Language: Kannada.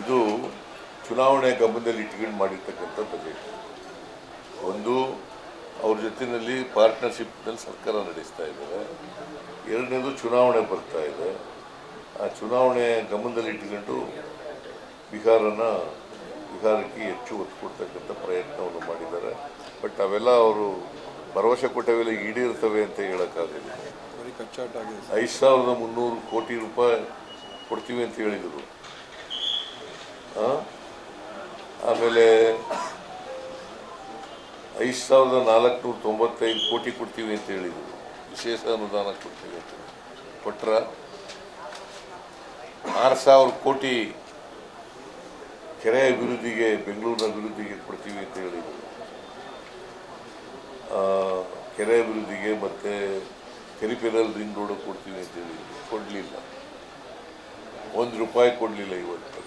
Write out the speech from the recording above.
ಇದು ಚುನಾವಣೆ ಗಮನದಲ್ಲಿ ಇಟ್ಕೊಂಡು ಮಾಡಿರ್ತಕ್ಕಂಥ ಬಜೆಟ್. ಒಂದು, ಅವ್ರ ಜೊತೆಯಲ್ಲಿ ಪಾರ್ಟ್ನರ್ಶಿಪ್ನಲ್ಲಿ ಸರ್ಕಾರ ನಡೆಸ್ತಾ ಇದ್ದಾರೆ. ಎರಡನೇದು, ಚುನಾವಣೆ ಬರ್ತಾ ಇದೆ. ಆ ಚುನಾವಣೆ ಗಮನದಲ್ಲಿ ಇಟ್ಕೊಂಡು ಬಿಹಾರಕ್ಕೆ ಹೆಚ್ಚು ಒತ್ತು ಕೊಡ್ತಕ್ಕಂಥ ಪ್ರಯತ್ನವನ್ನು ಮಾಡಿದ್ದಾರೆ. ಬಟ್ ಅವೆಲ್ಲ ಅವರು ಭರವಸೆ ಕೊಟ್ಟವೆಲ್ಲ ಈಡೇರ್ತವೆ ಅಂತ ಹೇಳೋಕ್ಕಾಗಲ್ಲ. 5300 ಕೋಟಿ ರೂಪಾಯಿ ಕೊಡ್ತೀವಿ ಅಂತ ಹೇಳಿದರು. ಆಮೇಲೆ 5495 ಕೋಟಿ ಕೊಡ್ತೀವಿ ಅಂತ ಹೇಳಿದರು. ವಿಶೇಷ ಅನುದಾನ ಕೊಡ್ತೀವಿ ಅಂತ ಕೊಟ್ರ. 6000 ಕೋಟಿ ಕೆರೆ ಅಭಿವೃದ್ಧಿಗೆ, ಬೆಂಗಳೂರಿನ ಅಭಿವೃದ್ಧಿಗೆ ಕೊಡ್ತೀವಿ ಅಂತ ಹೇಳಿದರು. ಕೆರೆ ಅಭಿವೃದ್ಧಿಗೆ ಮತ್ತು ಪೆರಿಫೆರಲ್ ರಿಂಗ್ ರೋಡ್ ಕೊಡ್ತೀವಿ ಅಂತ ಹೇಳಿದರು. ಕೊಡಲಿಲ್ಲ. 1 ರೂಪಾಯಿ ಕೊಡಲಿಲ್ಲ ಇವತ್ತು.